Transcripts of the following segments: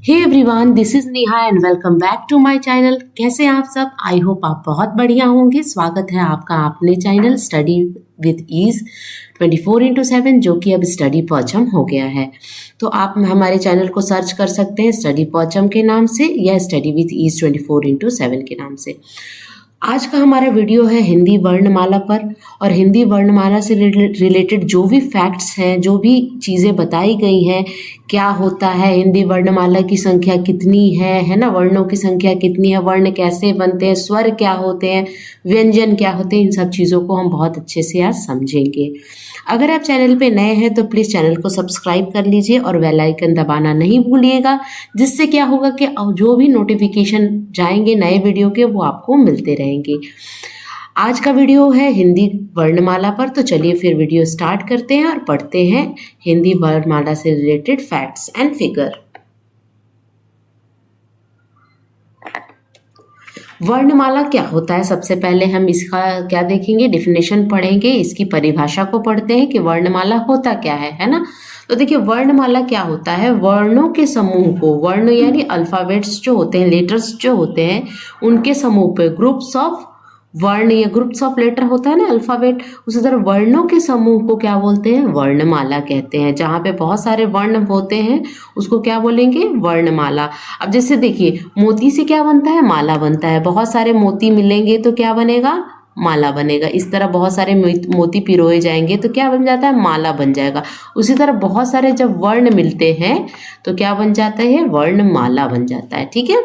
Hey everyone, this is Neha and welcome back to my channel. कैसे हैं आप सब? आई होप आप बहुत बढ़िया होंगे। स्वागत है आपका अपने चैनल स्टडी विद ईज 24/7, जो कि अब स्टडी पॉचम हो गया है। तो आप हमारे चैनल को सर्च कर सकते हैं स्टडी पॉचम के नाम से या स्टडी विद ईज 24/7 के नाम से। आज का हमारा वीडियो है हिंदी वर्णमाला पर, और हिंदी वर्णमाला से रिलेटेड जो भी फैक्ट्स हैं, जो भी चीज़ें बताई गई हैं, क्या होता है, हिंदी वर्णमाला की संख्या कितनी है ना, वर्णों की संख्या कितनी है, वर्ण कैसे बनते हैं, स्वर क्या होते हैं, व्यंजन क्या होते हैं, इन सब चीज़ों को हम बहुत अच्छे से आज समझेंगे। अगर आप चैनल पे नए हैं तो प्लीज़ चैनल को सब्सक्राइब कर लीजिए और बेल आइकन दबाना नहीं भूलिएगा, जिससे क्या होगा कि जो भी नोटिफिकेशन जाएंगे नए वीडियो के वो आपको मिलते रहेंगे। आज का वीडियो है हिंदी वर्णमाला पर, तो चलिए फिर वीडियो स्टार्ट करते हैं और पढ़ते हैं हिंदी वर्णमाला से रिलेटेड फैक्ट्स एंड फिगर। वर्णमाला क्या होता है? सबसे पहले हम इसका क्या देखेंगे, डिफिनेशन पढ़ेंगे, इसकी परिभाषा को पढ़ते हैं कि वर्णमाला होता क्या है ना। तो देखिए, वर्णमाला क्या होता है? वर्णों के समूह को, वर्ण यानी अल्फाबेट्स जो होते हैं, लेटर्स जो होते हैं, उनके समूह पे, ग्रुप्स ऑफ वर्ण या ग्रुप्स ऑफ लेटर होता है ना अल्फाबेट, उसी तरह वर्णों के समूह को क्या बोलते हैं? वर्णमाला कहते हैं। जहाँ पे बहुत सारे वर्ण होते हैं उसको क्या बोलेंगे? वर्णमाला। अब जैसे देखिए, मोती से क्या बनता है? माला बनता है। बहुत सारे मोती मिलेंगे तो क्या बनेगा? माला बनेगा। इस तरह बहुत सारे मोती पिरोए जाएंगे तो क्या बन जाता है? माला बन जाएगा। उसी तरह बहुत सारे जब वर्ण मिलते हैं तो क्या बन जाता है? वर्णमाला बन जाता है। ठीक है।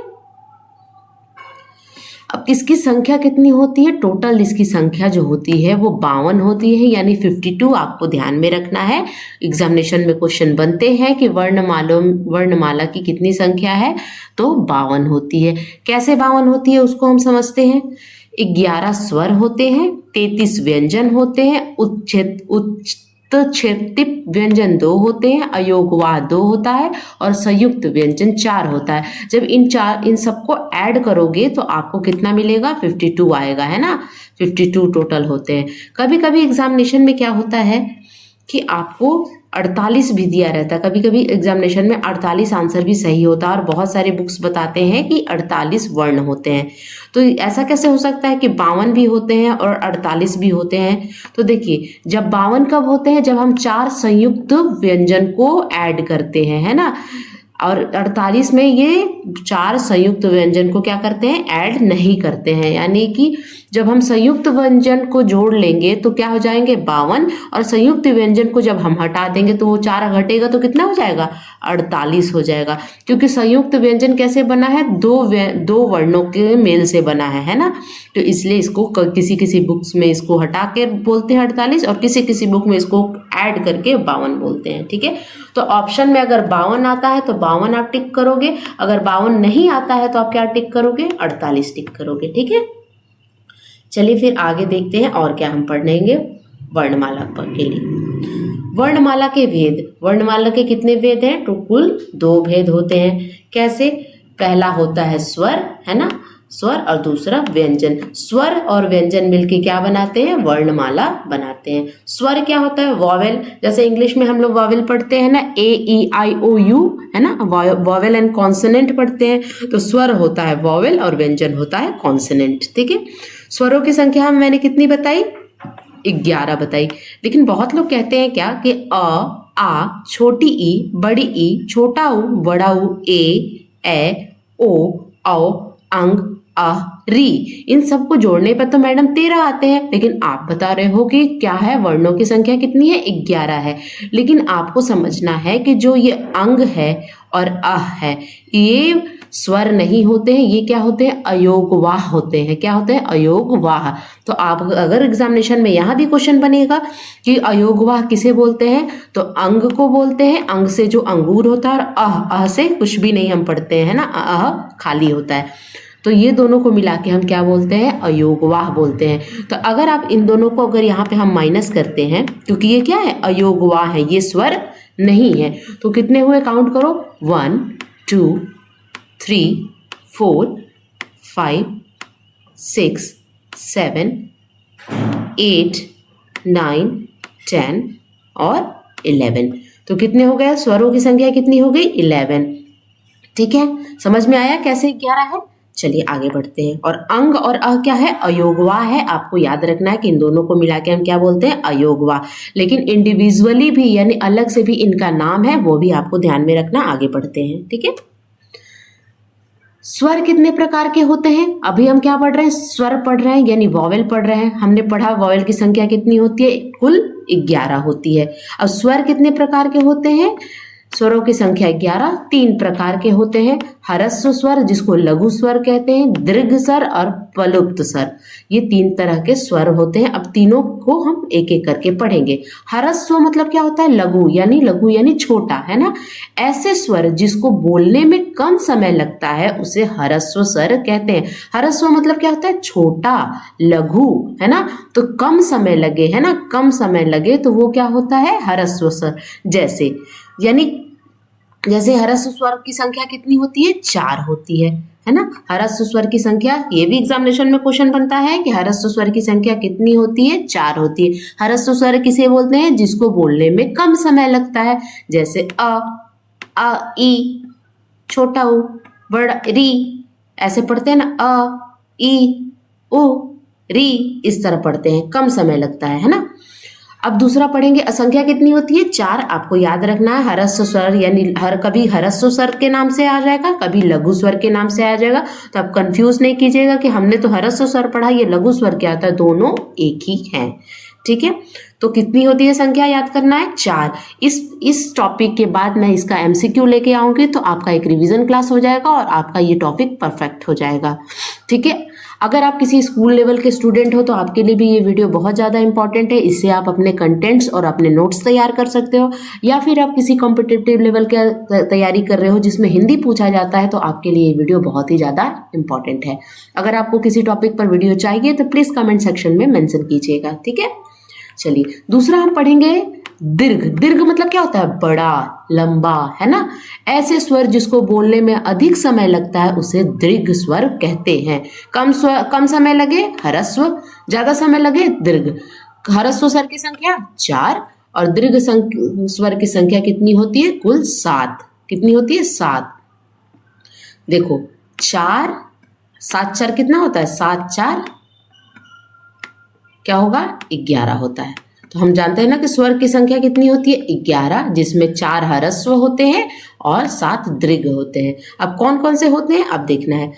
अब इसकी संख्या कितनी होती है? टोटल इसकी संख्या जो होती है वो 52 होती है, यानी 52 आपको ध्यान में रखना है। एग्जामिनेशन में क्वेश्चन बनते हैं कि वर्णमाला की कितनी संख्या है, तो 52 होती है। कैसे 52 होती है उसको हम समझते हैं। 11 स्वर होते हैं, 33 व्यंजन होते हैं, उत्क्षेपित व्यंजन 2 होते हैं, अयोगवाह 2 होता है और संयुक्त व्यंजन 4 होता है। जब इन सबको ऐड करोगे तो आपको कितना मिलेगा? 52 आएगा, है ना। 52 टोटल होते हैं। कभी कभी एग्जामिनेशन में क्या होता है कि आपको 48 भी दिया रहता है। कभी कभी एग्जामिनेशन में 48 आंसर भी सही होता है, और बहुत सारे बुक्स बताते हैं कि 48 वर्ण होते हैं। तो ऐसा कैसे हो सकता है कि 52 भी होते हैं और 48 भी होते हैं? तो देखिए, जब 52 कब होते हैं? जब हम 4 संयुक्त व्यंजन को ऐड करते हैं, है ना। और 48 में ये 4 संयुक्त व्यंजन को क्या करते हैं? ऐड नहीं करते हैं। यानी कि जब हम संयुक्त व्यंजन को जोड़ लेंगे तो क्या हो जाएंगे? 52, और संयुक्त व्यंजन को जब हम हटा देंगे तो वो 4 घटेगा तो कितना हो जाएगा? 48 हो जाएगा। क्योंकि संयुक्त व्यंजन कैसे बना है? दो वर्णों के मेल से बना है ना। तो इसलिए इसको किसी किसी बुक्स में इसको हटा के बोलते हैं 48, और किसी किसी बुक में इसको ऐड करके 52 बोलते हैं। ठीक है। तो ऑप्शन में अगर 52 आता है तो 52 आप टिक करोगे, अगर 52 नहीं आता है तो आप क्या टिक करोगे? 48 टिक करोगे। ठीक है। चलिए फिर आगे देखते हैं और क्या हम पढ़ेंगे वर्णमाला के लिए। वर्णमाला के भेद। वर्णमाला के कितने भेद हैं? तो कुल 2 भेद होते हैं। कैसे? पहला होता है स्वर, है ना, स्वर, और दूसरा व्यंजन। स्वर और व्यंजन मिलके क्या बनाते हैं? वर्णमाला बनाते हैं। स्वर क्या होता है? वॉवेल। जैसे इंग्लिश में हम लोग वॉवेल पढ़ते हैं ना, AEIOU, है ना, वॉवेल एंड कॉन्सोनेंट पढ़ते हैं। तो स्वर होता है वॉवेल और व्यंजन होता है कॉन्सोनेंट। ठीक है। स्वरों की संख्या मैंने कितनी बताई? 11 बताई। लेकिन बहुत लोग कहते हैं क्या कि आ, छोटी ई, बड़ी ई, छोटा ऊ, बड़ा ऊ, ए, ओ, औ, अंग, री, इन सबको जोड़ने पर तो मैडम 13 आते हैं। लेकिन आप बता रहे हो कि क्या है? वर्णों की संख्या कितनी है? 11 है। लेकिन आपको समझना है कि जो ये अंग है और है, ये स्वर नहीं होते हैं। ये क्या होते हैं? अयोगवाह होते हैं। क्या होते हैं? अयोगवाह। तो आप अगर एग्जामिनेशन में यहाँ भी क्वेश्चन बनेगा कि अयोगवाह किसे बोलते हैं, तो अंग को बोलते हैं। अंग से जो अंगूर होता है, और अह से कुछ भी नहीं हम पढ़ते हैं ना, खाली होता है। तो ये दोनों को मिला के हम क्या बोलते हैं? अयोगवाह बोलते हैं। तो अगर आप इन दोनों को अगर यहाँ पे हम माइनस करते हैं, क्योंकि ये क्या है? अयोगवाह है, ये स्वर नहीं है। तो कितने हुए? काउंट करो। 1 2 3 4 5 6 7 8 9 10 और 11। तो कितने हो गए? स्वरों की संख्या कितनी हो गई? 11। ठीक है, समझ में आया कैसे 11 है। चलिए आगे बढ़ते हैं। और अंग और क्या है, अयोगवा है। आपको याद रखना है कि इन दोनों को मिला के हम क्या बोलते हैं, अयोगवा। लेकिन इंडिविजुअली भी यानी अलग से भी इनका नाम है, वो भी आपको ध्यान में रखना। आगे बढ़ते हैं, ठीक है। स्वर कितने प्रकार के होते हैं, अभी हम क्या पढ़ रहे हैं, स्वर पढ़ रहे हैं यानी वॉवेल पढ़ रहे हैं। हमने पढ़ा वॉवेल की संख्या कितनी होती है, कुल 11 होती है। अब स्वर कितने प्रकार के होते हैं, स्वरों की संख्या 11, 3 प्रकार के होते हैं। ह्रस्व स्वर जिसको लघु स्वर कहते हैं, दीर्घ स्वर और प्लुप्त स्वर, ये 3 तरह के स्वर होते हैं। अब तीनों को हम एक एक करके पढ़ेंगे। ह्रस्व मतलब क्या होता है, लघु यानी छोटा, है ना। ऐसे स्वर जिसको बोलने में कम समय लगता है उसे ह्रस्व स्वर कहते हैं। ह्रस्व मतलब क्या होता है, छोटा, लघु, है ना। तो कम समय लगे, है ना, कम समय लगे तो वो क्या होता है, ह्रस्व स्वर। जैसे ह्रस्व स्वर की संख्या कितनी होती है, 4 होती है ना। ह्रस्व स्वर की संख्या, ये भी एग्जामिनेशन में क्वेश्चन बनता है कि ह्रस्व स्वर की संख्या कितनी होती है, 4 होती है। ह्रस्व स्वर किसे बोलते हैं, जिसको बोलने में कम समय लगता है। जैसे अ, ई, छोटा ऊ, बड़ा री, ऐसे पढ़ते हैं ना, अ, ई, उ, री, इस तरह पढ़ते हैं, कम समय लगता है ना। अब दूसरा पढ़ेंगे, असंख्या कितनी होती है, 4। आपको याद रखना है, ह्रस्व स्वर यानी कभी ह्रस्व स्वर के नाम से आ जाएगा, कभी लघु स्वर के नाम से आ जाएगा। तो आप कंफ्यूज नहीं कीजिएगा कि हमने तो ह्रस्व स्वर पढ़ा, ये लघु स्वर क्या आता है, दोनों एक ही हैं, ठीक है। तो कितनी होती है संख्या, याद करना है, 4। इस टॉपिक के बाद मैं इसका एमसीक्यू लेके आऊंगी, तो आपका एक रिवीजन क्लास हो जाएगा और आपका ये टॉपिक परफेक्ट हो जाएगा, ठीक है। अगर आप किसी स्कूल लेवल के स्टूडेंट हो तो आपके लिए भी ये वीडियो बहुत ज़्यादा इंपॉर्टेंट है। इससे आप अपने कंटेंट्स और अपने नोट्स तैयार कर सकते हो, या फिर आप किसी कॉम्पिटिटिव लेवल की तैयारी कर रहे हो जिसमें हिंदी पूछा जाता है, तो आपके लिए ये वीडियो बहुत ही ज़्यादा इंपॉर्टेंट है। अगर आपको किसी टॉपिक पर वीडियो चाहिए तो प्लीज़ कमेंट सेक्शन में मेंशन कीजिएगा, ठीक है। चलिए दूसरा हम पढ़ेंगे दीर्घ। दीर्घ मतलब क्या होता है, बड़ा, लंबा, है ना। ऐसे स्वर जिसको बोलने में अधिक समय लगता है उसे दीर्घ स्वर कहते हैं। कम समय लगे ह्रस्व, ज्यादा समय लगे दीर्घ। ह्रस्व स्वर की संख्या 4 और दीर्घ स्वर की संख्या कितनी होती है, कुल 7। कितनी होती है, 7। देखो 4, 7 4 कितना होता है, 7 4 क्या होगा, 11 होता है। तो हम जानते हैं ना कि स्वर की संख्या कितनी होती है, 11, जिसमें 4 ह्रस्व होते हैं और 7 दीर्घ होते हैं। अब कौन कौन से होते हैं, अब देखना है।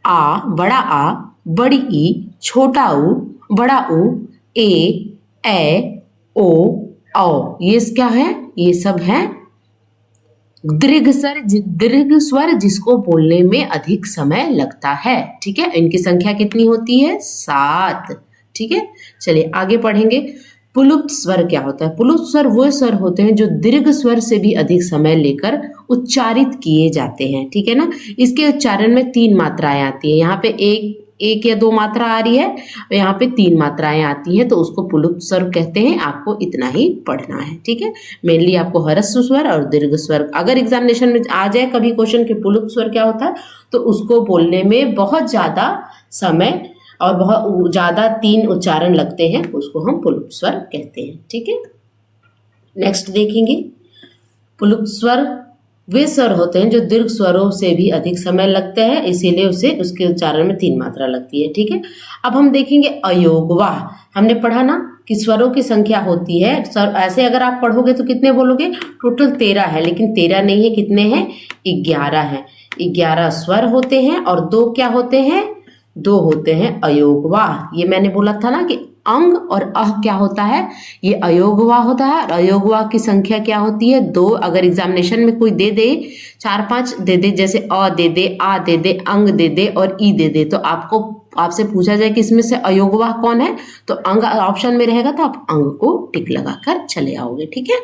आ, बड़ा आ, बड़ी ई, छोटा ऊ, बड़ा ऊ, ए, ओ, औ, ये क्या है, ये सब है दीर्घ स्वर जिसको बोलने में अधिक समय लगता है, ठीक है। इनकी संख्या कितनी होती है, 7, ठीक है। चलिए आगे पढ़ेंगे। पुलुप्त स्वर क्या होता है, पुलुप्त स्वर वो स्वर होते हैं जो दीर्घ स्वर से भी अधिक समय लेकर उच्चारित किए जाते हैं, ठीक है ना। इसके उच्चारण में 3 मात्राएं आती है, यहाँ पे एक या 2 मात्रा आ रही है, यहाँ पे 3 मात्राएं आती हैं, तो उसको पुलुप्त स्वर कहते हैं। आपको इतना ही पढ़ना है, ठीक है। मेनली आपको ह्रस्व स्वर और दीर्घ स्वर, अगर एग्जामिनेशन में आ जाए कभी क्वेश्चन कि पुलुप्त स्वर क्या होता है, तो उसको बोलने में बहुत ज्यादा समय और बहुत ज्यादा 3 उच्चारण लगते हैं, उसको हम पुलुप्त स्वर कहते हैं, ठीक है। नेक्स्ट देखेंगे, पुलुप्त स्वर वे स्वर होते हैं जो दीर्घ स्वरों से भी अधिक समय लगता है, इसीलिए उसे उसके उच्चारण में 3 मात्रा लगती है, ठीक है। अब हम देखेंगे अयोगवाह। हमने पढ़ा ना कि स्वरों की संख्या होती है, ऐसे अगर आप पढ़ोगे तो कितने बोलोगे, टोटल 13 है, लेकिन 13 नहीं है, कितने हैं, 11 है। 11 स्वर होते हैं और 2 क्या होते हैं, 2 होते हैं अयोगवाह। ये मैंने बोला था ना कि अंग और अह क्या होता है, ये अयोगवाह होता है। और अयोगवाह की संख्या क्या होती है, 2। अगर एग्जामिनेशन में कोई दे दे 4-5 दे दे, जैसे अ दे दे, आ दे दे, अंग दे दे और ई दे दे, तो आपसे पूछा जाए कि इसमें से अयोगवाह कौन है, तो अंग ऑप्शन में रहेगा, तो आप अंग को टिक लगाकर चले आओगे, ठीक है।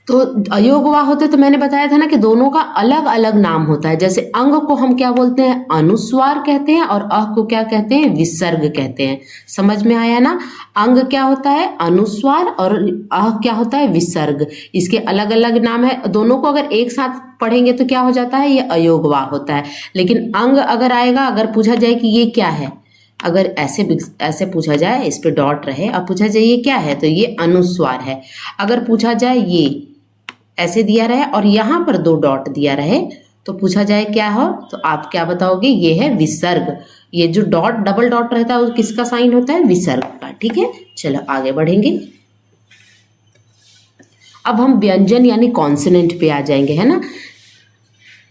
तो अयोगवाह होते, तो मैंने बताया था ना कि दोनों का अलग अलग नाम होता है। जैसे अंग को हम क्या बोलते हैं, अनुस्वार कहते हैं, और अह को क्या कहते हैं, विसर्ग कहते हैं। समझ में आया ना, अंग क्या होता है, अनुस्वार, और अह क्या होता है, विसर्ग। इसके अलग अलग नाम है, दोनों को अगर एक साथ पढ़ेंगे तो क्या हो जाता है, ये अयोगवाह होता है। लेकिन अंग अगर आएगा, अगर पूछा जाए कि ये क्या है, अगर ऐसे पूछा जाए, इस पे डॉट रहे, अब पूछा जाए ये क्या है, तो ये अनुस्वार है। अगर पूछा जाए ये ऐसे दिया रहे और यहाँ पर 2 डॉट दिया रहे तो पूछा जाए क्या हो, तो आप क्या बताओगे, ये है विसर्ग। ये जो डॉट डबल डॉट रहता है वो किसका साइन होता है, विसर्ग का। ठीक है, चलो आगे बढ़ेंगे। अब हम व्यंजन यानी कॉन्सोनेंट पे आ जाएंगे, है ना।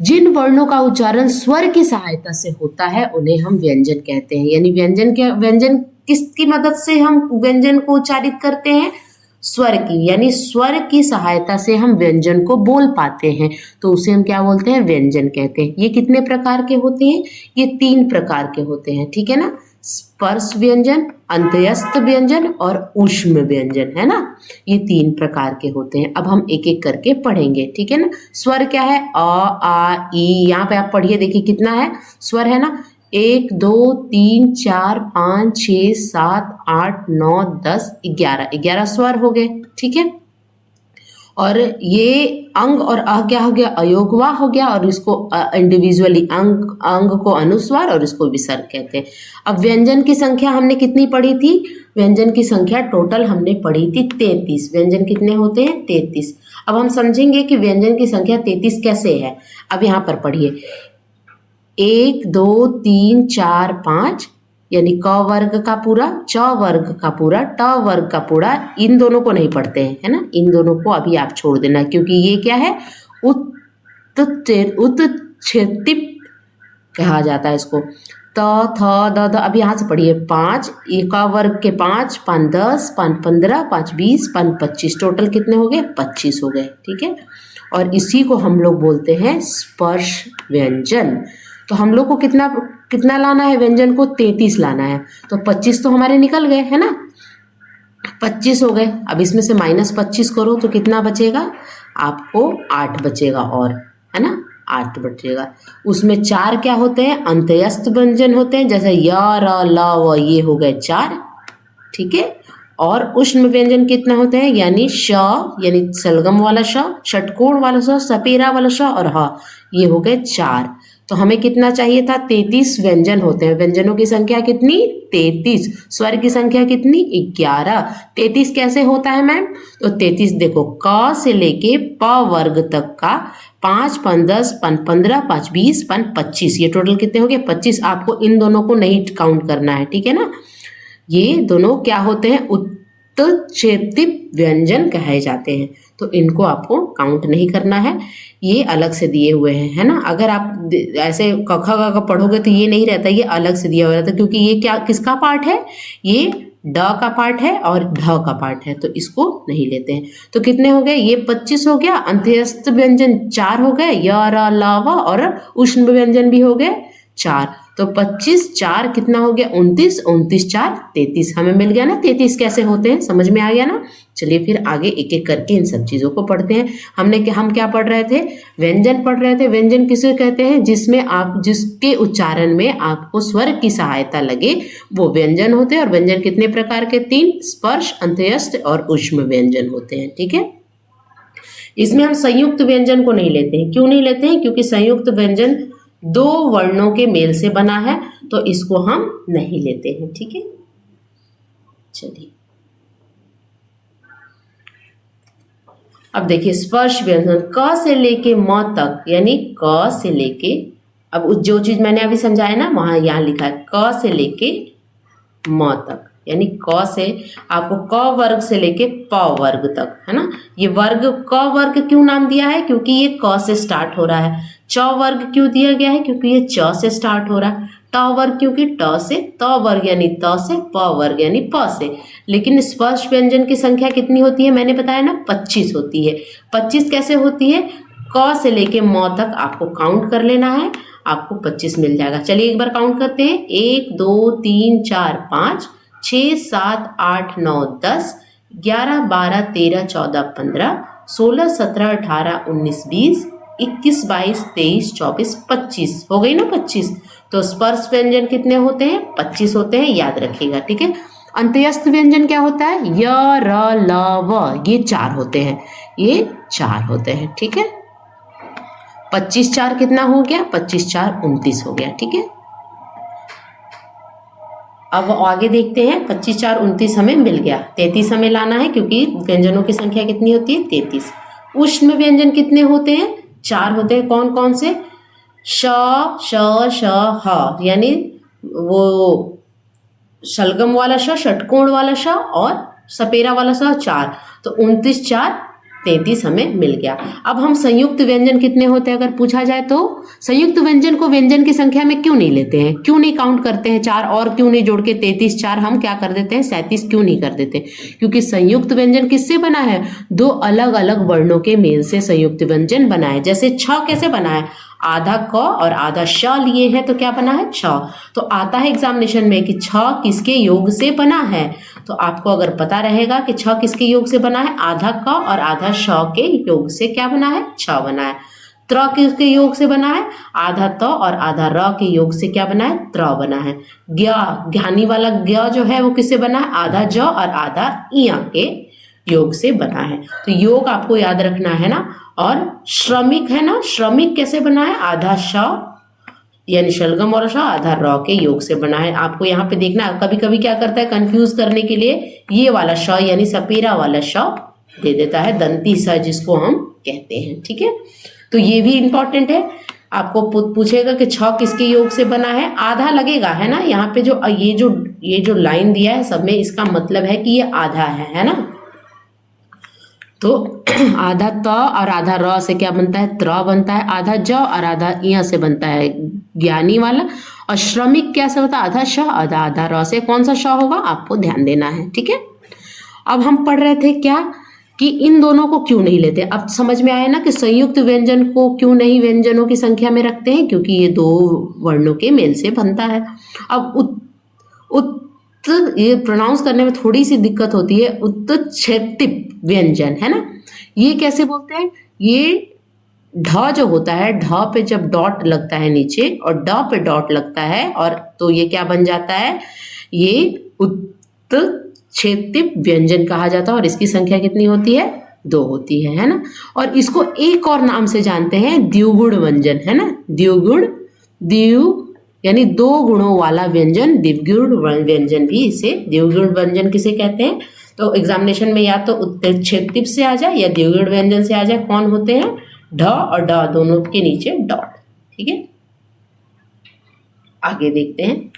जिन वर्णों का उच्चारण स्वर की सहायता से होता है उन्हें हम व्यंजन कहते हैं। यानी व्यंजन किसकी मदद से हम व्यंजन को उच्चारित करते हैं, स्वर की। यानी स्वर की सहायता से हम व्यंजन को बोल पाते हैं तो उसे हम क्या बोलते हैं, व्यंजन कहते हैं। ये कितने प्रकार के होते हैं, ये 3 प्रकार के होते हैं। ठीक है ना, स्पर्श व्यंजन, अंत्यस्थ व्यंजन और ऊष्म व्यंजन, है ना। ये 3 प्रकार के होते हैं। अब हम एक एक करके पढ़ेंगे, ठीक है ना। स्वर क्या है, अ आ ई। यहाँ पे आप पढ़िए, देखिए कितना है स्वर, है ना। 1 2 3 4 5 6 7 8 9 10 11 स्वर हो गए। ठीक है, और ये अंग और अ क्या हो गया, अयोगवा हो गया, और इसको इंडिविजुअली अंग को अनुस्वार और इसको विसर्ग कहते हैं। अब व्यंजन की संख्या हमने कितनी पढ़ी थी, व्यंजन की संख्या टोटल हमने पढ़ी थी 33। व्यंजन कितने होते हैं, 33। अब हम समझेंगे कि व्यंजन की संख्या 33 कैसे है। अब यहाँ पर पढ़िए, 1 2 3 4 5, यानी क वर्ग का पूरा, च वर्ग का पूरा, ट वर्ग का पूरा। इन दोनों को नहीं पढ़ते हैं, है ना। इन दोनों को अभी आप छोड़ देना, क्योंकि ये क्या है, उत्क्षेपित कहा जाता है इसको। त थ द ध। अब यहाँ से पढ़िए, 5, क वर्ग के 5, 5 10, 5 15, 5 20, 5 25, टोटल कितने हो गए, 25 हो गए। ठीक है, और इसी को हम लोग बोलते हैं स्पर्श व्यंजन। तो हम लोग को कितना कितना लाना है, व्यंजन को 33 लाना है। तो 25 तो हमारे निकल गए, है ना, 25 हो गए। अब इसमें से -25 करो तो कितना बचेगा, आपको 8 बचेगा, और है ना 8 बचेगा। उसमें 4 क्या होते हैं, अंत्यस्थ व्यंजन होते हैं, जैसे य र ल व, ये हो गए 4। ठीक है, और उष्ण व्यंजन कितना होते हैं, यानी श, यानी सलगम वाला श, षटकोण वाला श, सपेरा वाला श और ह, ये हो गए 4। तो हमें कितना चाहिए था, 33 व्यंजन होते हैं। व्यंजनों की संख्या कितनी, 33। स्वर की संख्या कितनी, 11। 33 कैसे होता है मैम, तो 33 देखो, क से लेके प वर्ग तक का 5 5 10 5 15 5 20 5 25, ये टोटल कितने हो गए, 25। आपको इन दोनों को नहीं काउंट करना है, ठीक है ना। ये दोनों क्या होते हैं, उत्क्षेपित व्यंजन कहे जाते हैं, तो इनको आपको काउंट नहीं करना है, ये अलग से दिए हुए हैं, है ना। अगर आप ऐसे क ख ग घ पढ़ोगे तो ये नहीं रहता, ये अलग से दिया हुआ रहता, क्योंकि ये क्या किसका पार्ट है, ये ड का पार्ट है और ढ का पार्ट है, तो इसको नहीं लेते हैं। तो कितने हो गए, ये 25 हो गया। अंत्यस्थ व्यंजन 4 हो गए, य र ल व, और उष्ण व्यंजन भी हो गए 4। तो 25 4 कितना हो गया, 29, 29 4 33। हमें मिल गया ना 33 कैसे होते हैं, समझ में आ गया ना। चलिए फिर आगे एक एक करके इन सब चीज़ों को पढ़ते हैं। हम क्या पढ़ रहे थे, व्यंजन पढ़ रहे थे। व्यंजन किसे कहते हैं, जिसमें आप जिसके उच्चारण में आपको स्वर की सहायता लगे वो व्यंजन होते हैं। और व्यंजन कितने प्रकार के, 3, स्पर्श, अंत्यस्थ और ऊष्म व्यंजन होते हैं। ठीक है, इसमें हम संयुक्त व्यंजन को नहीं लेते हैं। क्यों नहीं लेते हैं, क्योंकि संयुक्त व्यंजन 2 वर्णों के मेल से बना है, तो इसको हम नहीं लेते हैं। ठीक है, चलिए अब देखिए स्पर्श व्यंजन, क से लेके म तक, यानी क से लेके, अब जो चीज मैंने अभी समझाया ना, वहां यहाँ लिखा है क से लेके म तक, यानी क से आपको क वर्ग से लेके प वर्ग तक, है ना। ये वर्ग, क वर्ग क्यों नाम दिया है, क्योंकि ये क से स्टार्ट हो रहा है। च वर्ग क्यों दिया गया है, क्योंकि ये च से स्टार्ट हो रहा है। ट वर्ग क्योंकि ट से, त वर्ग यानी त से, प वर्ग यानी प से। लेकिन स्पर्श व्यंजन की संख्या कितनी होती है, मैंने बताया ना 25 होती है। 25 कैसे होती है, क से लेके म तक आपको काउंट कर लेना है, आपको 25 मिल जाएगा। चलिए एक बार काउंट करते हैं, 1 2 3 4 5 6 7 8 9 10 11 12 13 14 15 16 17 18 19 20 21 22 23 24 25 हो गई ना 25। तो स्पर्श व्यंजन कितने होते हैं, 25 होते हैं, याद रखिएगा। ठीक है, अंत्यस्थ व्यंजन क्या होता है, य र ल व, ये 4 होते हैं, ये 4 होते हैं। ठीक है, 25 4 कितना हो गया, 25 4 29 हो गया। ठीक है, अब आगे देखते हैं, 25 4 29 हमें मिल गया। 33 हमें लाना है, क्योंकि व्यंजनों की संख्या कितनी होती है, 33। उष्ण व्यंजन कितने होते हैं? 4 होते हैं। कौन कौन से? श, श, ह, यानी वो शलगम वाला श, षटकोण वाला श और सपेरा वाला श, 4। तो 29 4 33 हमें मिल गया। अब हम संयुक्त व्यंजन कितने होते हैं अगर पूछा जाए तो? संयुक्त व्यंजन को व्यंजन की संख्या में क्यों नहीं लेते हैं, क्यों नहीं काउंट करते हैं 4 और क्यों नहीं जोड़ के 33 4 हम क्या कर देते हैं 37 क्यों नहीं कर देते? क्योंकि संयुक्त व्यंजन किससे बना है? दो अलग अलग वर्णों के मेल से संयुक्त व्यंजन बना है। जैसे छ कैसे बना है? आधा क और आधा श लिए हैं तो क्या बना है? छ। तो आता है एग्जामिनेशन में कि छ किसके योग से बना है, तो आपको अगर पता रहेगा कि छ किसके योग से बना है, आधा क और आधा श के योग से क्या बना है? छ बना है। त्र किसके योग से बना है? आधा त और आधा र के योग से क्या बना है? त्र बना है। ज्ञ, ज्ञानी वाला ज्ञ जो है वो किससे बना है? आधा ज और आधा इय के योग से बना है। तो योग आपको याद रखना है ना। और श्रमिक है ना, श्रमिक कैसे बना है? आधा श यानी शलगम और श आधा र के योग से बना है। आपको यहाँ पे देखना, कभी कभी क्या करता है कंफ्यूज करने के लिए ये वाला श यानी सपेरा वाला श दे देता है, दंती स जिसको हम कहते हैं। ठीक है, तो ये भी इंपॉर्टेंट है। आपको पूछेगा कि छ किसके योग से बना है, आधा लगेगा है ना। यहाँ पे जो ये जो लाइन दिया है सब में इसका मतलब है कि ये आधा है ना। तो आधा त और आधा र से क्या बनता है? त्र बनता है। आधा ज और आधा इय से बनता है ज्ञानी वाला। और श्रमिक क्या से होता है? आधा श आधा आधा र से। कौन सा श होगा आपको ध्यान देना है। ठीक है, अब हम पढ़ रहे थे क्या कि इन दोनों को क्यों नहीं लेते। अब समझ में आया ना कि संयुक्त व्यंजन को क्यों नहीं व्यंजनों की संख्या में रखते हैं, क्योंकि ये दो वर्णों के मेल से बनता है। अब ये प्रोनाउंस करने में थोड़ी सी दिक्कत होती है। उत्क्षेपित व्यंजन है ना, ये कैसे बोलते हैं? ये ढ जो होता है, ढ पे जब डॉट लगता है नीचे और ड पे डॉट लगता है और तो ये क्या बन जाता है? ये उत्क्षेपित व्यंजन कहा जाता है। और इसकी संख्या कितनी होती है? 2 होती है ना। और इसको एक और नाम से जानते हैं, द्विगुण व्यंजन है ना। द्विगुण यानी 2 गुणों वाला व्यंजन, द्विगुण व्यंजन भी इसे द्विगुण व्यंजन किसे कहते हैं? तो एग्जामिनेशन में या तो उत्क्षेपित से आ जाए या द्विगुण व्यंजन से आ जाए। कौन होते हैं? ढ और ड दोनों के नीचे डॉट। ठीक है, आगे देखते हैं।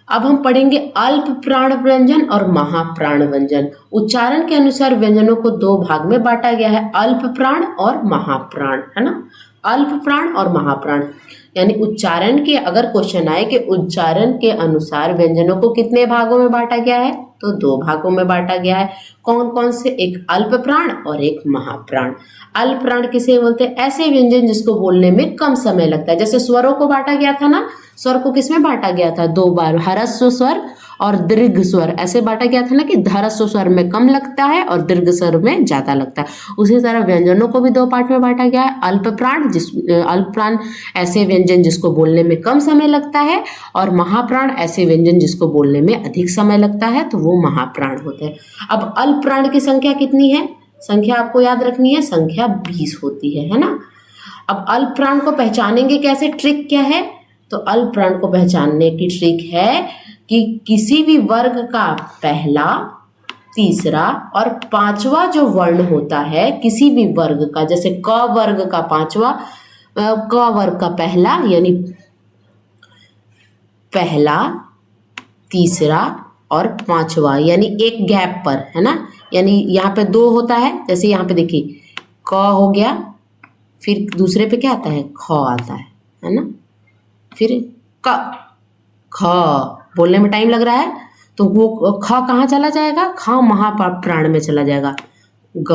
अब हम पढ़ेंगे अल्प प्राण व्यंजन और महाप्राण व्यंजन। उच्चारण के अनुसार व्यंजनों को 2 भाग में बांटा गया है, अल्प प्राण और महाप्राण है ना। अल्प प्राण और महाप्राण यानी उच्चारण के, अगर क्वेश्चन आए कि उच्चारण के अनुसार व्यंजनों को कितने भागों में बांटा गया है, तो 2 भागों में बांटा गया है। कौन कौन से? एक अल्प प्राण और एक महाप्राण। अल्प प्राण किसे बोलते हैं? ऐसे व्यंजन जिसको बोलने में कम समय लगता है। जैसे स्वरों को बांटा गया था ना, स्वर को किसमें बांटा गया था? 2 बार, ह्रस्व स्वर और दीर्घ स्वर ऐसे बांटा गया था ना कि ह्रस्व स्वर में कम लगता है और दीर्घ स्वर में ज्यादा लगता है। उसी तरह व्यंजनों को भी 2 पार्ट में बांटा गया है। अल्प प्राण ऐसे व्यंजन जिसको बोलने में कम समय लगता है, और महाप्राण ऐसे व्यंजन जिसको बोलने में अधिक समय लगता है, तो वो महाप्राण होते हैं। अब अल्प प्राण की संख्या कितनी है? संख्या आपको याद रखनी है, संख्या 20 होती है ना। अब अल्प प्राण को पहचानेंगे कैसे? ट्रिक क्या है? तो अल्प प्राण को पहचानने की ट्रिक है कि किसी भी वर्ग का पहला, तीसरा और 5वां जो वर्ण होता है, किसी भी वर्ग का, जैसे क वर्ग का 5वां, क वर्ग का पहला यानी पहला, तीसरा और 5वां यानी एक गैप पर है ना। यानी यहाँ पे 2 होता है, जैसे यहाँ पे देखिए क हो गया, फिर दूसरे पे क्या आता है? ख आता है ना। फिर क, ख बोलने में टाइम लग रहा है तो वो ख कहाँ चला जाएगा? ख महाप्राण में चला जाएगा। ग,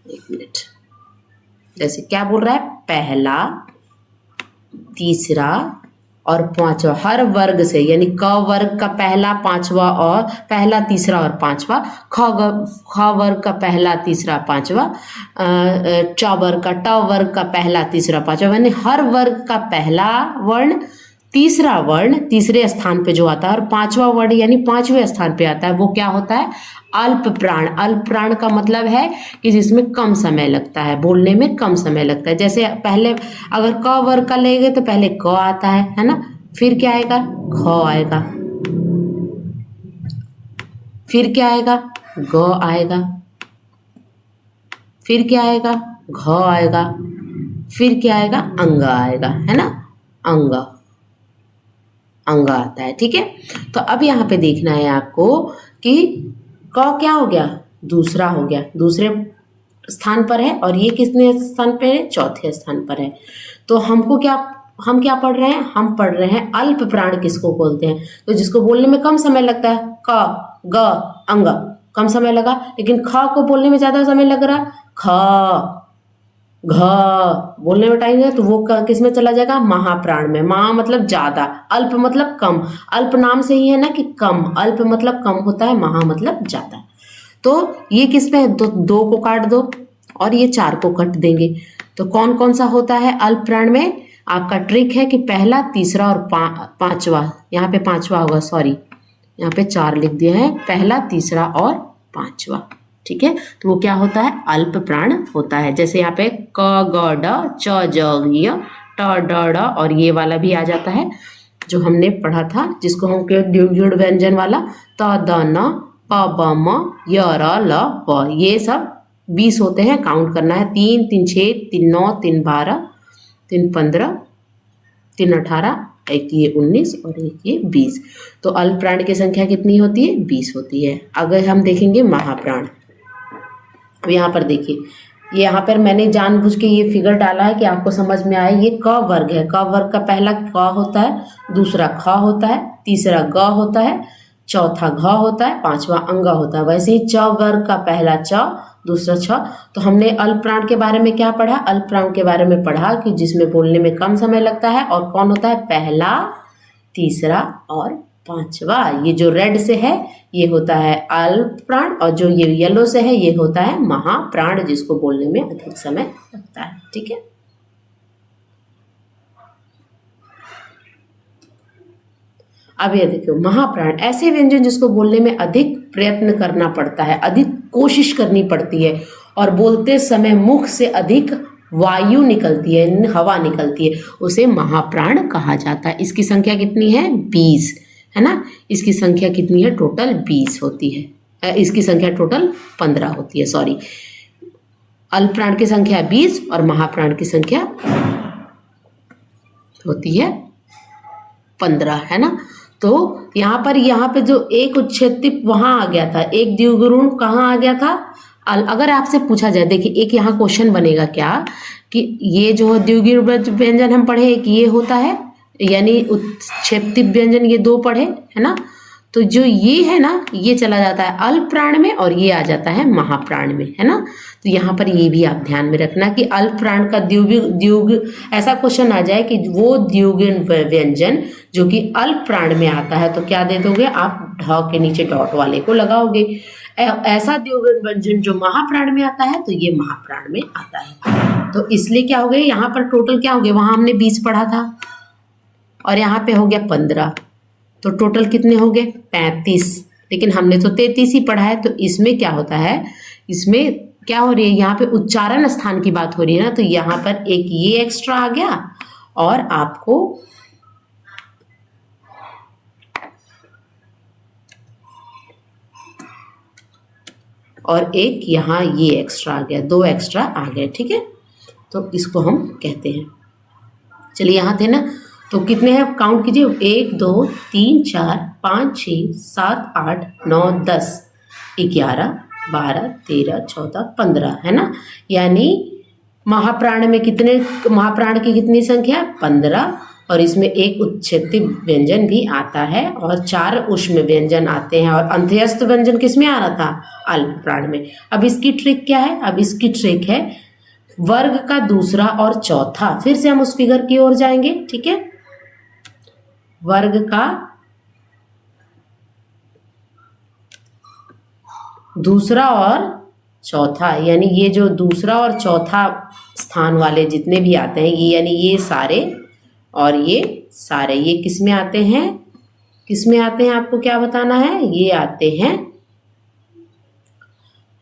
एक मिनट, जैसे क्या बोल रहा है? पहला, तीसरा और 5वां हर वर्ग से, यानी क वर्ग का पहला, 5वां और पहला, तीसरा और 5वां, ख वर्ग का पहला, तीसरा, 5वां, च वर्ग का, ट वर्ग का पहला, तीसरा, 5वां, यानी हर वर्ग का पहला वर्ण, तीसरा वर्ण तीसरे स्थान पे जो आता है और 5वां वर्ण यानी 5वें स्थान पे आता है, वो क्या होता है? अल्प प्राण। अल्प प्राण का मतलब है कि जिसमें कम समय लगता है, बोलने में कम समय लगता है। जैसे पहले अगर क वर्ग का लेंगे तो पहले क आता है ना, फिर क्या आएगा? ख आएगा, फिर क्या आएगा? ग आएगा, फिर क्या आएगा, घ आएगा, फिर क्या आएगा, अंग आएगा, है ना, अंग, अंग आता है। ठीक है, तो अब यहाँ पे देखना है आपको कि क क्या हो गया, दूसरा हो गया, दूसरे स्थान पर है, और ये कितने स्थान पे है, चौथे स्थान पर है। तो हमको क्या, हम क्या पढ़ रहे हैं, हम पढ़ रहे हैं अल्प प्राण किसको बोलते हैं, तो जिसको बोलने में कम समय लगता है, क ग अंग, कम समय लगा, लेकिन ख को बोलने में ज्यादा समय लग रहा, ख घ बोलने में टाइम है, तो वो किस में चला जाएगा, महाप्राण में। महा मतलब ज्यादा, अल्प मतलब कम, अल्प नाम से ही है ना कि कम, अल्प मतलब कम होता है, महा मतलब ज्यादा। तो ये किस में है, दो को काट दो और ये 4 को कट देंगे, तो कौन कौन सा होता है अल्प प्राण में। आपका ट्रिक है कि पहला, तीसरा और पांचवा, यहाँ पे पांचवा होगा, सॉरी यहाँ पे 4 लिख दिया है, पहला, तीसरा और पांचवा। ठीक है, तो वो क्या होता है, अल्प प्राण होता है। जैसे यहाँ पे क ग ड च ज य ट ड ड, और ये वाला भी आ जाता है जो हमने पढ़ा था, जिसको हम द्विगुण व्यंजन वाला, त द न प ब म य र ल व, ये सब 20 होते हैं, काउंट करना है, 3 3 6 3 9 3 12 3 15 3 18, एक ये 19 और एक ये 20। तो अल्प प्राण की संख्या कितनी होती है, 20 होती है। अगर हम देखेंगे महाप्राण, अब यहाँ पर देखिए, ये यहाँ पर मैंने जानबूझ के ये फिगर डाला है कि आपको समझ में आए। ये क वर्ग है, क वर्ग का पहला क होता है, दूसरा ख होता है, तीसरा ग होता है, चौथा घ होता है, पांचवा अंग होता है। वैसे ही च वर्ग का पहला च, दूसरा छ। तो हमने अल्प प्राण के बारे में क्या पढ़ा, अल्प प्राण के बारे में पढ़ा कि जिसमें बोलने में कम समय लगता है, और कौन होता है, पहला, तीसरा और पांचवा। ये जो रेड से है ये होता है अल्प प्राण, और जो ये येलो से है ये होता है महाप्राण, जिसको बोलने में अधिक समय लगता है। ठीक है, अब ये देखो, महाप्राण ऐसे व्यंजन जिसको बोलने में अधिक प्रयत्न करना पड़ता है, अधिक कोशिश करनी पड़ती है, और बोलते समय मुख से अधिक वायु निकलती है, हवा निकलती है, उसे महाप्राण कहा जाता है। इसकी संख्या कितनी है, 20, है ना। इसकी संख्या कितनी है, टोटल 20 होती है। इसकी संख्या टोटल 15 होती है, सॉरी। अल्प प्राण की संख्या 20 और महाप्राण की संख्या होती है 15, है ना। तो यहाँ पे जो एक उच्छेदित वहां आ गया था, एक द्विगुण कहाँ आ गया था, अगर आपसे पूछा जाए, देखिए एक यहाँ क्वेश्चन बनेगा क्या, कि ये जो द्विगुण व्यंजन हम पढ़े, एक ये होता है, यानी उच्छेदित व्यंजन ये 2 पढ़े, है ना। तो जो ये है ना, ये चला जाता है अल्प प्राण में, और ये आ जाता है महाप्राण में, है ना। तो यहाँ पर ये भी आप ध्यान में रखना कि अल्प प्राण का द्विगुण, ऐसा क्वेश्चन आ जाए कि वो द्विगुण व्यंजन जो कि अल्प प्राण में आता है, तो क्या दे दोगे आप, ढ के नीचे डॉट वाले को लगाओगे। ऐसा द्विगुण व्यंजन जो महाप्राण में आता है, तो ये महाप्राण में आता है। तो इसलिए क्या हो गया, यहाँ पर टोटल क्या हो गया, वहां हमने 20 पढ़ा था और यहाँ पे हो गया 15, तो टोटल कितने हो गए, 35। लेकिन हमने तो 33 ही पढ़ा है। तो इसमें क्या होता है, इसमें क्या हो रही है, यहाँ पे उच्चारण स्थान की बात हो रही है ना, तो यहाँ पर एक ये एक्स्ट्रा आ गया, और आपको और एक यहाँ ये एक्स्ट्रा आ गया, 2 एक्स्ट्रा आ गए। ठीक है, तो इसको हम कहते हैं, चलिए यहाँ थे ना, तो कितने हैं, काउंट कीजिए, 1 2 3 4 5 6 7 8 9 10 11 12 13 14 15, है ना। यानी महाप्राण में कितने, महाप्राण की कितनी संख्या, 15, और इसमें एक उच्छेदित व्यंजन भी आता है, और 4 ऊष्म व्यंजन आते हैं, और अंत्यस्थ व्यंजन किसमें आ रहा था, अल्प प्राण में। अब इसकी ट्रिक क्या है, अब इसकी ट्रिक है वर्ग का दूसरा और चौथा। फिर से हम उस फिगर की ओर जाएंगे, ठीक है। वर्ग का दूसरा और चौथा, यानी ये जो दूसरा और चौथा स्थान वाले जितने भी आते हैं, ये यानी ये सारे और ये सारे, ये किस में आते हैं, किस में आते हैं, आपको क्या बताना है, ये आते हैं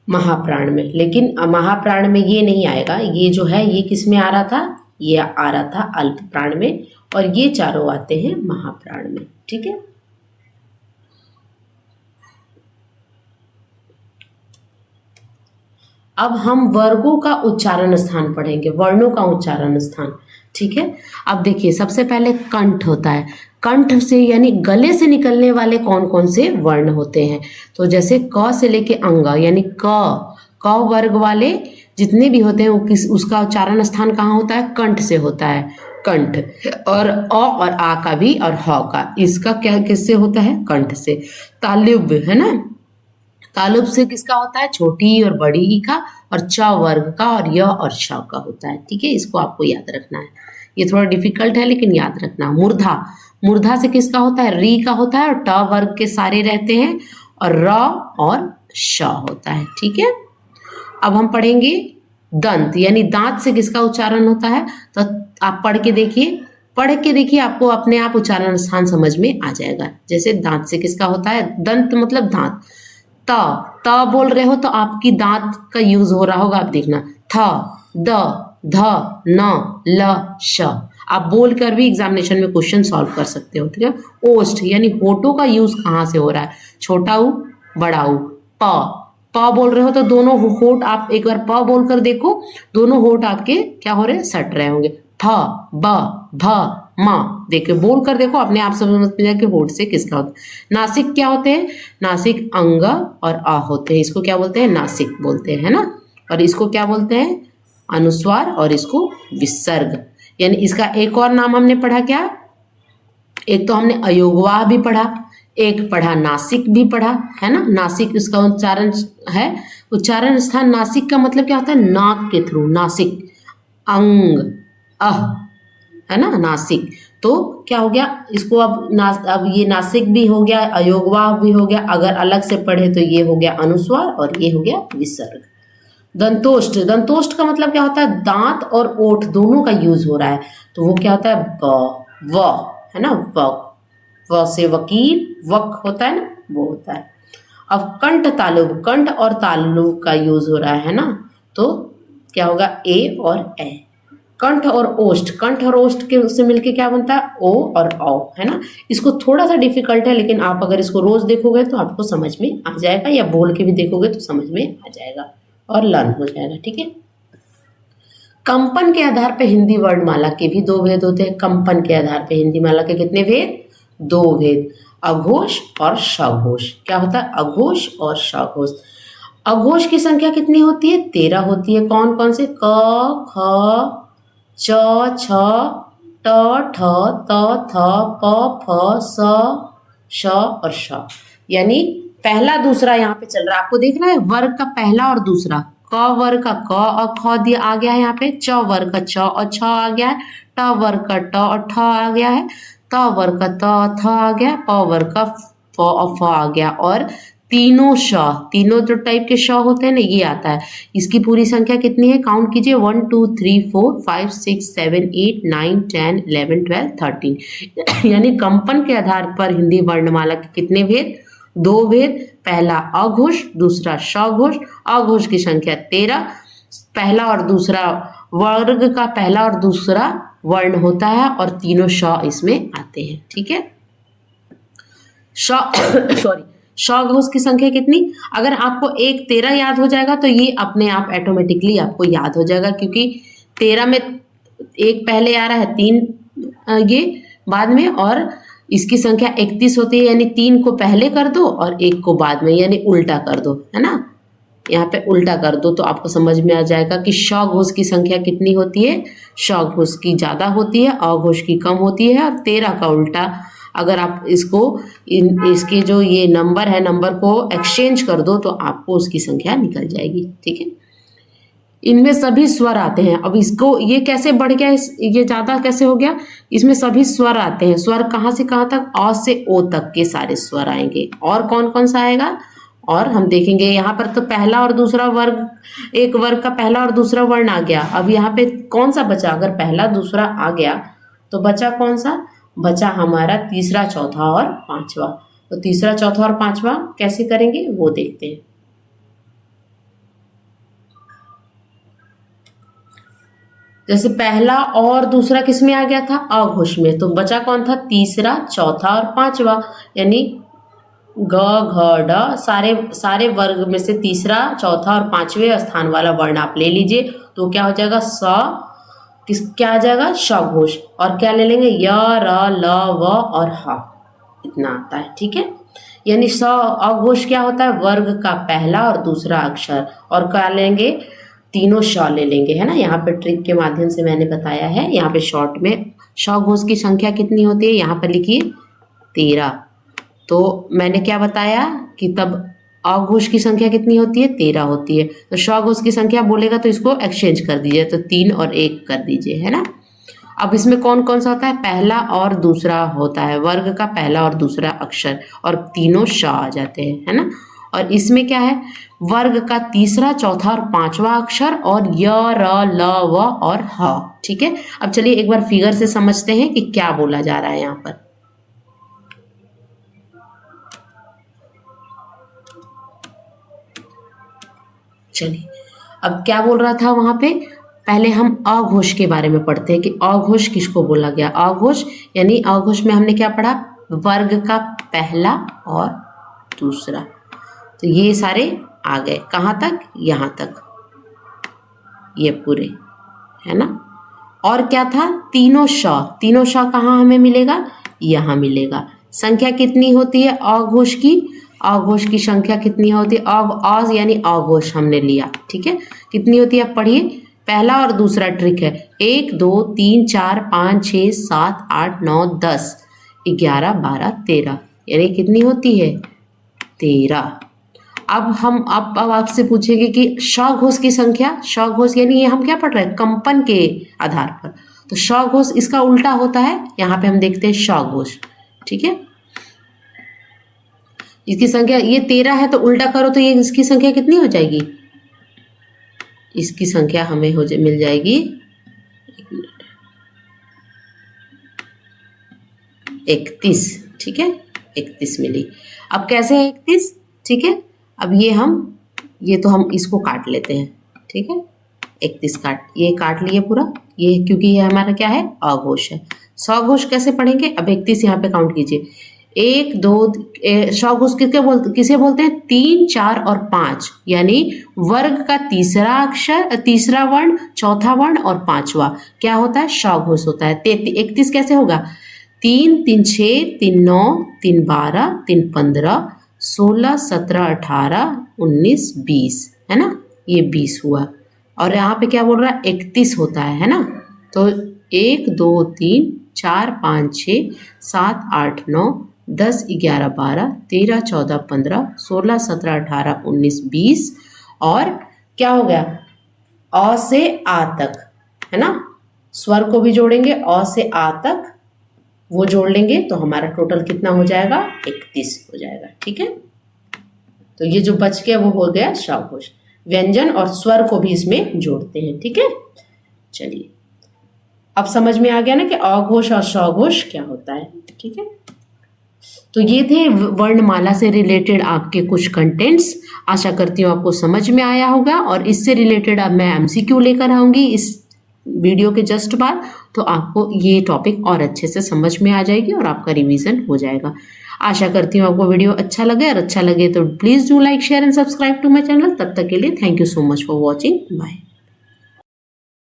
महाप्राण में। लेकिन महाप्राण में ये नहीं आएगा, ये जो है ये किस में आ रहा था, ये आ रहा था अल्प प्राण में, और ये चारों आते हैं महाप्राण में। ठीक है, अब हम वर्गों का उच्चारण स्थान पढ़ेंगे, वर्णों का उच्चारण स्थान। ठीक है, अब देखिए सबसे पहले कंठ होता है। कंठ से यानी गले से निकलने वाले कौन कौन से वर्ण होते हैं, तो जैसे क से लेके अंग यानी क वर्ग वाले जितने भी होते हैं वो उसका उच्चारण स्थान कहाँ होता है, कंठ से होता है, कंठ। और अ और आ का भी और ह का, इसका क्या किससे होता है, कंठ से। तालुब है ना, तालुब से किसका होता है, छोटी ई और बड़ी ई का, और च वर्ग का, और य और श का होता है। ठीक है, इसको आपको याद रखना है, ये थोड़ा डिफिकल्ट है लेकिन याद रखना। मूर्धा, मूर्धा से किसका होता है, री का होता है, और ट वर्ग के सारे रहते हैं, और र और श होता है। ठीक है, अब हम पढ़ेंगे दंत, यानी दांत से किसका उच्चारण होता है, तो आप पढ़ के देखिए, पढ़ के देखिए, आपको अपने आप उच्चारण स्थान समझ में आ जाएगा। जैसे दांत से किसका होता है, दंत मतलब दांत। त त बोल रहे हो तो आपकी दांत का यूज हो रहा होगा, आप देखना, थ द ध न ल श, आप बोल कर भी एग्जामिनेशन में क्वेश्चन सॉल्व कर सकते हो। ठीक है, ओष्ठ यानी होठों का यूज कहाँ से हो रहा है, छोटा ऊ बड़ा ऊ। प बोल रहे हो तो दोनों होठ आप एक बार प बोल कर देखो, दोनों होठ आपके क्या हो रहे हैं, सट रहे होंगे। फ ब भ म, देखो बोल कर देखो, अपने आप समझ में जाए कि होठ से किसका होता है। नासिक क्या होते हैं, नासिक अंग और आ होते हैं, इसको क्या बोलते हैं, नासिक बोलते हैं, है ना। और इसको क्या बोलते हैं, अनुस्वार, और इसको विसर्ग। यानी इसका एक और नाम हमने पढ़ा क्या, एक तो हमने अयोगवाह भी पढ़ा, एक पढ़ा नासिक भी पढ़ा, है ना। नासिक इसका उच्चारण है, उच्चारण स्थान नासिक का मतलब क्या होता है, नाक के थ्रू, नासिक, अंग, अह, है ना, नासिक। तो क्या हो गया, इसको अब ये नासिक भी हो गया, अयोगवाह भी हो गया, अगर अलग से पढ़े तो ये हो गया अनुस्वार, और ये हो गया विसर्ग। दंतोष्ठ, दंतोष्ठ का मतलब क्या होता है, दांत और ओठ दोनों का यूज हो रहा है, तो वो क्या होता है, व, है ना, व से वकील, वक होता है ना, वो होता है। अब कंठ तालुब, कंठ और तालुब का यूज हो रहा है ना, तो क्या होगा, ए और ए। कंठ और ओष्ठ, कंठ और ओष्ठ के से मिलके क्या बनता है, ओ और औ, है ना। इसको थोड़ा सा डिफिकल्ट है, लेकिन आप अगर इसको रोज देखोगे तो आपको समझ में आ जाएगा, या बोल के भी देखोगे तो समझ में आ जाएगा और लर्न हो जाएगा। ठीक है, कंपन के आधार पर हिंदी वर्णमाला के भी दो भेद होते हैं। कंपन के आधार पर हिंदी माला के कितने भेद, दो भेद, अघोष और सघोष। क्या होता है, अघोष और सघोष। अघोष की संख्या कितनी होती है, 13 होती है। कौन कौन से, क ख च छ ट ठ त थ प फ स श और श। यानी पहला दूसरा यहाँ पे चल रहा है, आपको देखना है वर्ग का पहला और दूसरा। क वर्ग का क और ख दिया आ गया है यहाँ पे, च वर्ग का च और छ आ गया है, ट वर्ग का ट और ठ आ गया है, त वर्ग का त थ आ गया, प वर्ग का फ और फ आ गया, और तीनों श, तीनों जो टाइप के श होते हैं ना, ये आता है। इसकी पूरी संख्या कितनी है, काउंट कीजिए, 1 2 3 4 5 6 7 8 9 10 11 12 13। यानी कंपन के आधार पर हिंदी वर्णमाला के कितने भेद, दो भेद। पहला अघोष, दूसरा सघोष। अघोष की संख्या 13, पहला और दूसरा वर्ग का पहला और दूसरा वर्ण होता है, और तीनों श इसमें आते हैं। ठीक है, सॉरी, सघोष की संख्या कितनी, अगर आपको 1 13 याद हो जाएगा तो ये अपने आप ऑटोमेटिकली आपको याद हो जाएगा, क्योंकि 13 में एक पहले आ रहा है, 3 ये बाद में, और इसकी संख्या 31 होती है, यानी 3 को पहले कर दो और 1 को बाद में, यानी उल्टा कर दो, है ना। यहाँ पे उल्टा कर दो तो आपको समझ में आ जाएगा कि सघोष की संख्या कितनी होती है, सघोष की ज़्यादा होती है, अघोष की कम होती है। और 13 का उल्टा, अगर आप इसको इसके जो ये नंबर है, नंबर को एक्सचेंज कर दो तो आपको उसकी संख्या निकल जाएगी। ठीक है, इनमें सभी स्वर आते हैं। अब इसको ये कैसे बढ़ गया, ये ज़्यादा कैसे हो गया, इसमें सभी स्वर आते हैं। स्वर कहाँ से कहाँ तक, अ से ओ तक के सारे स्वर आएंगे। और कौन कौन सा आएगा, और हम देखेंगे यहाँ पर तो पहला और दूसरा वर्ग, एक वर्ग का पहला और दूसरा वर्ण आ गया। अब यहाँ पे कौन सा बचा, अगर पहला दूसरा आ गया तो बचा कौन सा, बचा हमारा तीसरा चौथा और पांचवा। तो तीसरा चौथा और पांचवा कैसे करेंगे वो देखते हैं। जैसे पहला और दूसरा किस में आ गया था, अघोष में, तो बचा कौन था, तीसरा चौथा और पांचवा, यानी ग, घ, ढ सारे सारे वर्ग में से तीसरा, चौथा और पांचवें स्थान वाला वर्ण आप ले लीजिए, तो क्या हो जाएगा क्या आ जाएगा षघोष। और क्या ले लेंगे य, र, ल, व और ह, इतना आता है। ठीक है, यानी अघोष क्या होता है वर्ग का पहला और दूसरा अक्षर, और क्या लेंगे तीनों श ले लेंगे, है ना। यहाँ पे ट्रिक के माध्यम से मैंने बताया है। यहाँ पे शॉर्ट में षघोष की संख्या कितनी होती है, यहाँ पर लिखिए 13। तो मैंने क्या बताया कि तब अघोष की संख्या कितनी होती है 13 होती है। तो षघोष की संख्या बोलेगा तो इसको एक्सचेंज कर दीजिए, तो 3 और 1 कर दीजिए, है ना। अब इसमें कौन कौन सा होता है, पहला और दूसरा होता है, वर्ग का पहला और दूसरा अक्षर, और तीनों श आ जाते हैं, है ना। और इसमें क्या है वर्ग का तीसरा, चौथा और पांचवा अक्षर, और य, र, ल, व और ह। ठीक है, अब चलिए एक बार फिगर से समझते हैं कि क्या बोला जा रहा है यहाँ पर। चलिए अब क्या बोल रहा था वहां पे, पहले हम अघोष के बारे में पढ़ते हैं कि अघोष किसको बोला गया। अघोष यानी अघोष में हमने क्या पढ़ा, वर्ग का पहला और दूसरा। तो ये सारे आ गए कहाँ तक, यहाँ तक, ये पूरे, है ना। और क्या था तीनों श कहाँ हमें मिलेगा, यहाँ मिलेगा। संख्या कितनी होती है अघोष की, अघोष की संख्या कितनी होती है, अ यानी अघोष हमने लिया। ठीक है, कितनी होती है आप पढ़िए, पहला और दूसरा ट्रिक है 1 2 3 4 5 6 7 8 9 10 11 12 13, यानी कितनी होती है 13। अब आपसे पूछेंगे कि षघोष की संख्या, षघोष यानी ये हम क्या पढ़ रहे हैं कंपन के आधार पर, तो षघोष इसका उल्टा होता है, यहाँ पे हम देखते हैं षघोष। ठीक है, इसकी संख्या ये 13 है, तो उल्टा करो तो ये इसकी संख्या कितनी हो जाएगी, इसकी संख्या हमें मिल जाएगी 31। ठीक है, 31 मिली। अब कैसे है 31, ठीक है, अब ये तो हम इसको काट लेते हैं। ठीक है, 31 ये काट लिए पूरा, ये क्योंकि ये हमारा क्या है अघोष है। सघोष कैसे पढ़ेंगे, अब 31 यहाँ पे काउंट कीजिए, 1 2 षघोष किसे बोलते हैं 3 4 और 5, यानी वर्ग का तीसरा अक्षर, तीसरा वर्ण, चौथा वर्ण और पांचवा क्या होता है षघोष होता है। 31 कैसे होगा, 3 3 6 3 9 3 12 3 15 16 17 18 19 20, है ना, ये 20 हुआ। और यहाँ पे क्या बोल रहा है 31 होता है ना। तो 1 2 3 4 5 6 7 8 9 10 11 12 13 14 15 16 17 18 19 20, और क्या हो गया अ से आ तक, है ना, स्वर को भी जोड़ेंगे अ से आ तक, वो जोड़ लेंगे तो हमारा टोटल कितना हो जाएगा 31 हो जाएगा। ठीक है, तो ये जो बच गया वो हो गया षघोष। व्यंजन और स्वर को भी इसमें जोड़ते हैं। ठीक है, चलिए अब समझ में आ गया ना कि अघोष और षघोष क्या होता है। ठीक है, तो ये थे वर्णमाला से रिलेटेड आपके कुछ कंटेंट्स। आशा करती हूँ आपको समझ में आया होगा, और इससे रिलेटेड अब मैं एमसीक्यू लेकर आऊंगी इस वीडियो के जस्ट बाद, तो आपको ये टॉपिक और अच्छे से समझ में आ जाएगी और आपका रिवीजन हो जाएगा। आशा करती हूँ आपको वीडियो अच्छा लगे, और अच्छा लगे तो please do like share and subscribe to my channel. तब तक के लिए thank you so much for watching, bye.